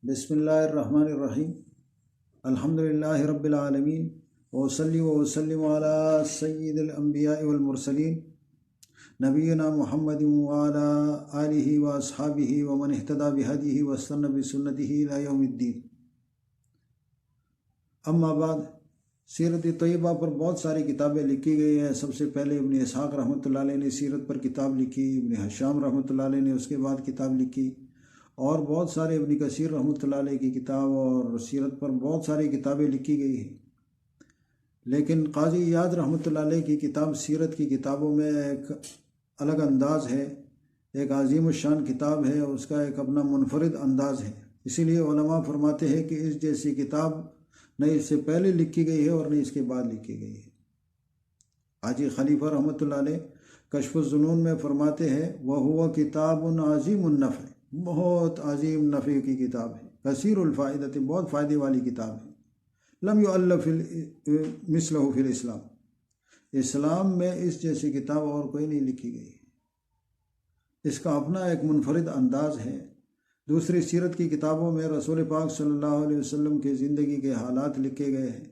بسم اللہ الرحمن الرحیم الحمدللہ رب العالمین وصلی وسلم علی سید الانبیاء والمرسلین نبینا محمد وعلی آلہ واصحابہ ومن اہتدی بہدیہ واستنى بسنتہ الی یوم الدین۔ اما بعد، سیرت طیبہ پر بہت ساری کتابیں لکھی گئی ہیں۔ سب سے پہلے ابن اسحاق رحمۃ اللہ علیہ نے سیرت پر کتاب لکھی، ابن ہشام رحمۃ اللہ علیہ نے اس کے بعد کتاب لکھی، اور بہت سارے ابن کثیر رحمۃ اللہ علیہ کی کتاب اور سیرت پر بہت ساری کتابیں لکھی گئی ہیں۔ لیکن قاضی عیاض رحمۃ اللہ علیہ کی کتاب سیرت کی کتابوں میں ایک الگ انداز ہے، ایک عظیم الشان کتاب ہے، اس کا ایک اپنا منفرد انداز ہے۔ اسی لیے علماء فرماتے ہیں کہ اس جیسی کتاب نہ اس سے پہلے لکھی گئی ہے اور نہ اس کے بعد لکھی گئی ہے۔ حاجی خلیفہ رحمۃ اللہ علیہ کشف الظنون میں فرماتے ہیں وَهُوَ کتاب عظیم النفع، بہت عظیم نفع کی کتاب ہے، کثیر الفائدۃ، بہت فائدے والی کتاب ہے، لم یؤلف مثلہ فی الاسلام، اسلام میں اس جیسی کتاب اور کوئی نہیں لکھی گئی۔ اس کا اپنا ایک منفرد انداز ہے۔ دوسری سیرت کی کتابوں میں رسول پاک صلی اللہ علیہ وسلم کی زندگی کے حالات لکھے گئے ہیں،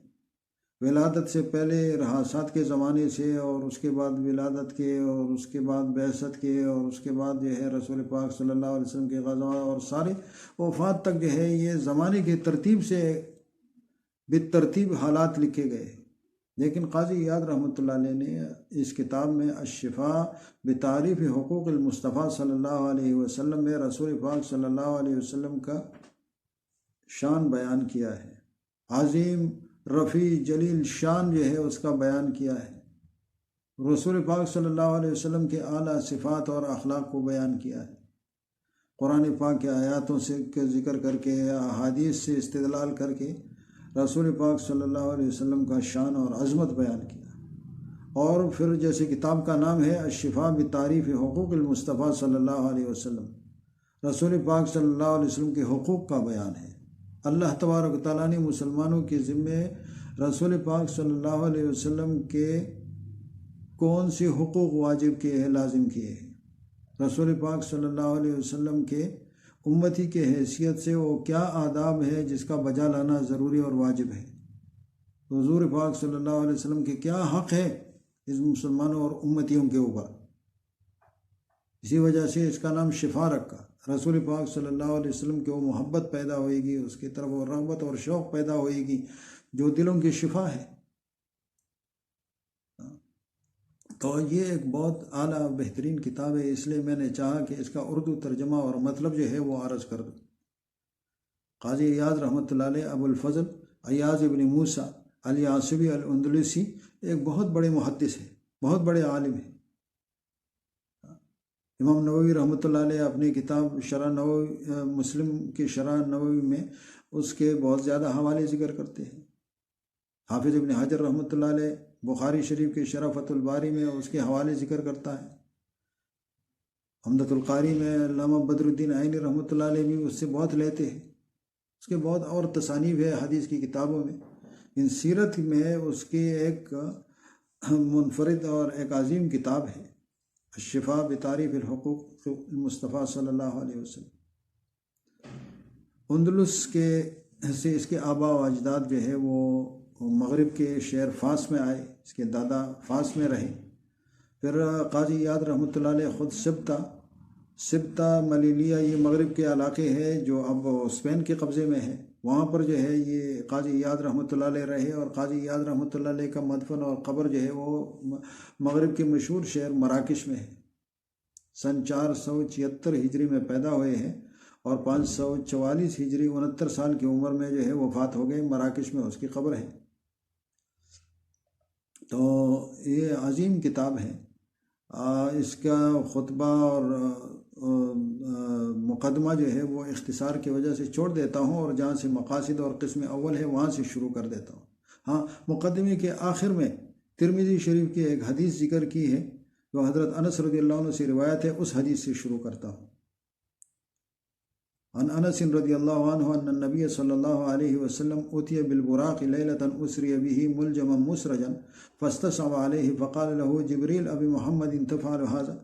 ولادت سے پہلے رہاسات کے زمانے سے، اور اس کے بعد ولادت کے، اور اس کے بعد بعثت کے، اور اس کے بعد جو ہے رسول پاک صلی اللہ علیہ وسلم کے غزوات اور سارے وفات تک جو ہے یہ زمانے کی ترتیب سے بالترتیب حالات لکھے گئے۔ لیکن قاضی عیاض رحمۃ اللہ علیہ نے اس کتاب میں الشفاء بتعریف حقوق المصطفیٰ صلی اللہ علیہ وسلم میں رسول پاک صلی اللہ علیہ وسلم کا شان بیان کیا ہے، عظیم رفیع جلیل شان جو ہے اس کا بیان کیا ہے، رسول پاک صلی اللہ علیہ وسلم کے اعلیٰ صفات اور اخلاق کو بیان کیا ہے، قرآن پاک کے آیاتوں سے ذکر کر کے، احادیث سے استدلال کر کے رسول پاک صلی اللہ علیہ وسلم کا شان اور عظمت بیان کیا۔ اور پھر جیسے کتاب کا نام ہے الشفاء بتعریف حقوق المصطفیٰ صلی اللہ علیہ وسلم، رسول پاک صلی اللہ علیہ وسلم کے حقوق کا بیان ہے۔ اللہ تبارک و تعالیٰ نے مسلمانوں کے ذمے رسول پاک صلی اللہ علیہ وسلم کے کون سے حقوق واجب کیے ہیں، لازم کیے ہیں۔ رسول پاک صلی اللہ علیہ وسلم کے امتی کے حیثیت سے وہ کیا آداب ہے جس کا بجا لانا ضروری اور واجب ہے، حضور پاک صلی اللہ علیہ وسلم کے کیا حق ہے اس مسلمانوں اور امتیوں کے اوپر۔ اسی وجہ سے اس کا نام شفا رکھا۔ رسول پاک صلی اللہ علیہ وسلم کی وہ محبت پیدا ہوئے گی، اس کی طرف وہ رغبت اور شوق پیدا ہوئے گی جو دلوں کی شفا ہے۔ تو یہ ایک بہت اعلیٰ بہترین کتاب ہے، اس لیے میں نے چاہا کہ اس کا اردو ترجمہ اور مطلب جو ہے وہ عرض کر دوں۔ قاضی عیاض رحمۃ اللہ علیہ ابو الفضل عیاض ابن موسیٰ الیعصبی الاندلسی ایک بہت بڑے محدث ہے، بہت بڑے عالم ہیں۔ امام نووی رحمۃ اللہ علیہ اپنی کتاب شرح نووی، مسلم کی شرح نووی میں اس کے بہت زیادہ حوالے ذکر کرتے ہیں۔ حافظ ابن حجر رحمۃ اللہ علیہ بخاری شریف کے شرح فتح الباری میں اس کے حوالے ذکر کرتا ہے۔ عمدۃ القاری میں علامہ بدر الدین عینی رحمۃ اللہ علیہ بھی اس سے بہت لیتے ہیں۔ اس کے بہت اور تصانیف ہے حدیث کی کتابوں میں۔ ان سیرت میں اس کی ایک منفرد اور ایک عظیم کتاب ہے الشفاء بتعریف الحقوق المصطفیٰ صلی اللہ علیہ وسلم۔ اندلس کے سے اس کے آباء و اجداد جو ہے وہ مغرب کے شہر فاس میں آئے، اس کے دادا فاس میں رہے۔ پھر قاضی عیاض رحمۃ اللہ علیہ خود سبتہ ملیلیہ، یہ مغرب کے علاقے ہے جو اب اسپین کے قبضے میں ہے، وہاں پر جو ہے یہ قاضی عیاض رحمۃ اللہ علیہ رہے، اور قاضی عیاض رحمۃ اللہ علیہ کا مدفن اور قبر جو ہے وہ مغرب کے مشہور شہر مراکش میں ہے۔ سن 476 ہجری میں پیدا ہوئے ہیں اور 544 ہجری 69 سال کی عمر میں جو ہے وفات ہو گئے، مراکش میں اس کی قبر ہے۔ تو یہ عظیم کتاب ہے۔ اس کا خطبہ اور مقدمہ جو ہے وہ اختصار کی وجہ سے چھوڑ دیتا ہوں، اور جہاں سے مقاصد اور قسم اول ہے وہاں سے شروع کر دیتا ہوں۔ ہاں، مقدمے کے آخر میں ترمذی شریف کی ایک حدیث ذکر کی ہے جو حضرت انس رضی اللہ عنہ سے روایت ہے، اس حدیث سے شروع کرتا ہوں۔ عن انس رضی اللہ عنہ ان النبی صلی اللہ علیہ وسلم اتي بالبراق لیلۃ اسری به ملجما مسرجا فاستصعب علیہ فقال له جبریل ابی محمد تفعل هذا؟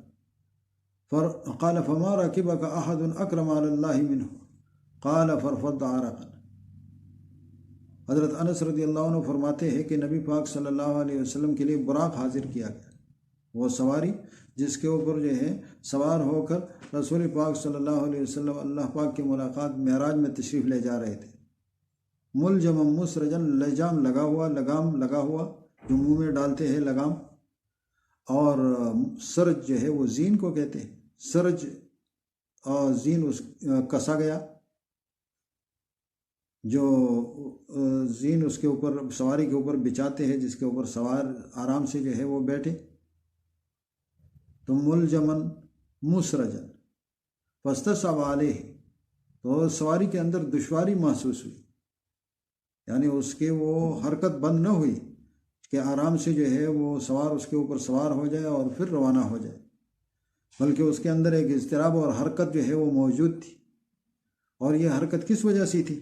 فقال فما ركبك احد اكرم على الله منه؟ قال فرفض عرقا۔ حضرت انس رضی اللہ عنہ فرماتے ہیں کہ نبی پاک صلی اللہ علیہ وسلم کے لیے براق حاضر کیا گیا، وہ سواری جس کے اوپر جو ہے سوار ہو کر رسول پاک صلی اللہ علیہ وسلم اللہ پاک کی ملاقات معراج میں تشریف لے جا رہے تھے۔ ملجم مسرجن، لجام لگا ہوا جو منہ میں ڈالتے ہیں لگام، اور سرج جو ہے وہ زین کو کہتے ہیں، سرج اور زین اس کسا گیا، جو زین اس کے اوپر سواری کے اوپر بچھاتے ہیں جس کے اوپر سوار آرام سے جو ہے وہ بیٹھے۔ تو ملجمن مسرجن فاستصعب علیہ، تو سواری کے اندر دشواری محسوس ہوئی، یعنی اس کے وہ حرکت بند نہ ہوئی کہ آرام سے جو ہے وہ سوار اس کے اوپر سوار ہو جائے اور پھر روانہ ہو جائے، بلکہ اس کے اندر ایک اضطراب اور حرکت جو ہے وہ موجود تھی۔ اور یہ حرکت کس وجہ سے تھی؟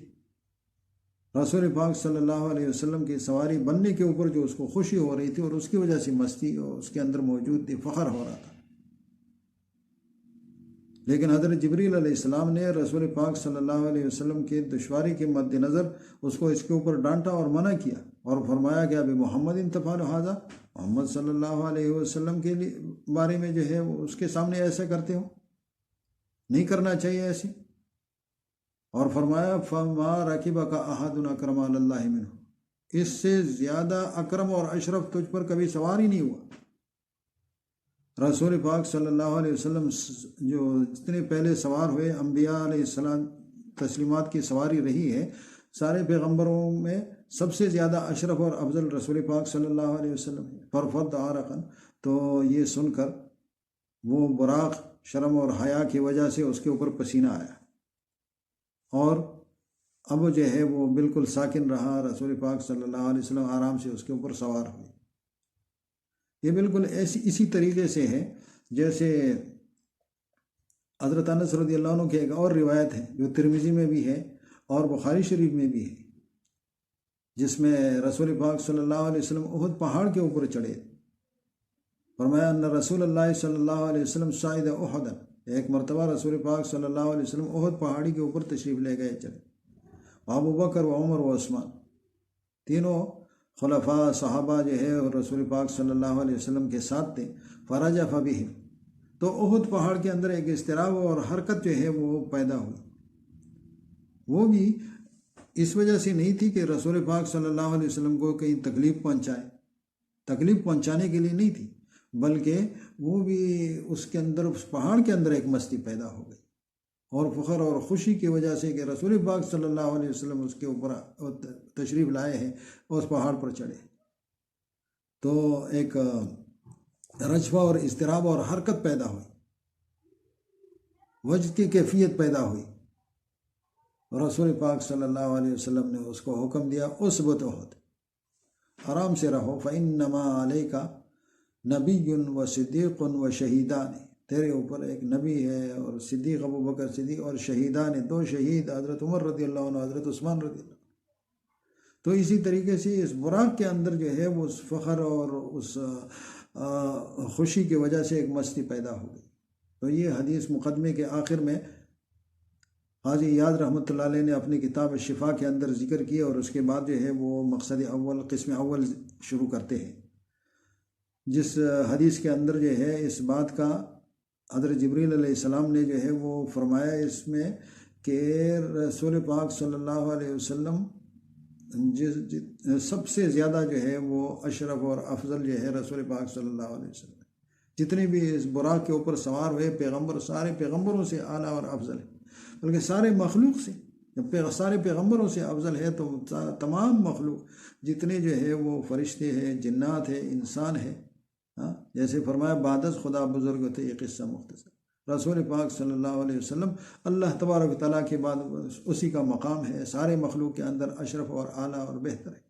رسول پاک صلی اللہ علیہ وسلم کی سواری بننے کے اوپر جو اس کو خوشی ہو رہی تھی، اور اس کی وجہ سے مستی اور اس کے اندر موجود تھی، فخر ہو رہا تھا۔ لیکن حضرت جبریل علیہ السلام نے رسول پاک صلی اللہ علیہ وسلم کی دشواری کے مد نظر اس کو اس کے اوپر ڈانٹا اور منع کیا، اور فرمایا کہ ابھی محمد تفعل ھذا، محمد صلی اللہ علیہ وسلم کے بارے میں جو ہے اس کے سامنے ایسا کرتے ہو، نہیں کرنا چاہیے ایسے۔ اور فرمایا فما رکبک احد اکرم علی اللہ منہ، اس سے زیادہ اکرم اور اشرف تجھ پر کبھی سوار ہی نہیں ہوا۔ رسول پاک صلی اللہ علیہ وسلم جو جتنے پہلے سوار ہوئے، انبیاء علیہ السلام تسلیمات کی سواری رہی ہے، سارے پیغمبروں میں سب سے زیادہ اشرف اور افضل رسول پاک صلی اللہ علیہ وسلم ہے۔ فرفض عرقا، تو یہ سن کر وہ براق شرم اور حیا کی وجہ سے اس کے اوپر پسینہ آیا، اور اب جو ہے وہ بالکل ساکن رہا۔ رسول پاک صلی اللہ علیہ وسلم آرام سے اس کے اوپر سوار ہوئے۔ یہ بالکل اسی طریقے سے ہے جیسے حضرت انس رضی اللہ عنہ کی ایک اور روایت ہے جو ترمذی میں بھی ہے اور بخاری شریف میں بھی ہے، جس میں رسول پاک صلی اللہ علیہ وسلم احد پہاڑ کے اوپر چڑھے۔ فرمایا ان رسول اللہ صلی اللہ علیہ وسلم صعد احد، ایک مرتبہ رسول پاک صلی اللہ علیہ وسلم احد پہاڑی کے اوپر تشریف لے گئے چلے، ابو بکر و عمر و عثمان، تینوں خلفاء صحابہ جو ہے اور رسول پاک صلی اللہ علیہ وسلم کے ساتھ تھے۔ فرجف بہم، تو احد پہاڑ کے اندر ایک اضطراب اور حرکت جو ہے وہ پیدا ہوئی۔ وہ بھی اس وجہ سے نہیں تھی کہ رسول پاک صلی اللہ علیہ وسلم کو کہیں تکلیف پہنچائے، تکلیف پہنچانے کے لیے نہیں تھی، بلکہ وہ بھی اس کے اندر، اس پہاڑ کے اندر ایک مستی پیدا ہو گئی، اور فخر اور خوشی کی وجہ سے کہ رسول پاک صلی اللہ علیہ وسلم اس کے اوپر تشریف لائے ہیں اور اس پہاڑ پر چڑھے، تو ایک رجفہ اور اضطراب اور حرکت پیدا ہوئی، وجد کی کیفیت پیدا ہوئی۔ رسول پاک صلی اللہ علیہ وسلم نے اس کو حکم دیا اثبت احد، آرام سے رہو، فإنما علیک نبی و صدیق و شہیدان، تیرے اوپر ایک نبی ہے اور صدیق ابو بکر صدیق اور شہیدان، دو شہید حضرت عمر رضی اللہ عنہ، حضرت عثمان رضی اللہ عنہ۔ تو اسی طریقے سے اس براق کے اندر جو ہے وہ اس فخر اور اس خوشی کی وجہ سے ایک مستی پیدا ہو گئی۔ تو یہ حدیث مقدمے کے آخر میں حاجی یاد رحمۃ اللہ علیہ نے اپنی کتاب شفا کے اندر ذکر کیا، اور اس کے بعد جو ہے وہ مقصد اول، قسم اول شروع کرتے ہیں، جس حدیث کے اندر جو ہے اس بات کا حضرت جبریل علیہ السلام نے جو ہے وہ فرمایا اس میں کہ رسول پاک صلی اللہ علیہ وسلم سب سے زیادہ جو ہے وہ اشرف اور افضل جو ہے رسول پاک صلی اللہ علیہ وسلم، جتنے بھی اس براق کے اوپر سوار ہوئے پیغمبر، سارے پیغمبروں سے اعلیٰ اور افضل ہے، بلکہ سارے مخلوق سے، جب سارے پیغمبروں سے افضل ہے تو تمام مخلوق جتنے جو ہے وہ فرشتے ہیں، جنات ہیں، انسان ہے، جیسے فرمایا بعد از خدا بزرگ ہوتے، یہ قصہ مختصر۔ رسول پاک صلی اللہ علیہ وسلم اللہ تبارک و تعالیٰ کے بعد اسی کا مقام ہے، سارے مخلوق کے اندر اشرف اور اعلیٰ اور بہتر ہے۔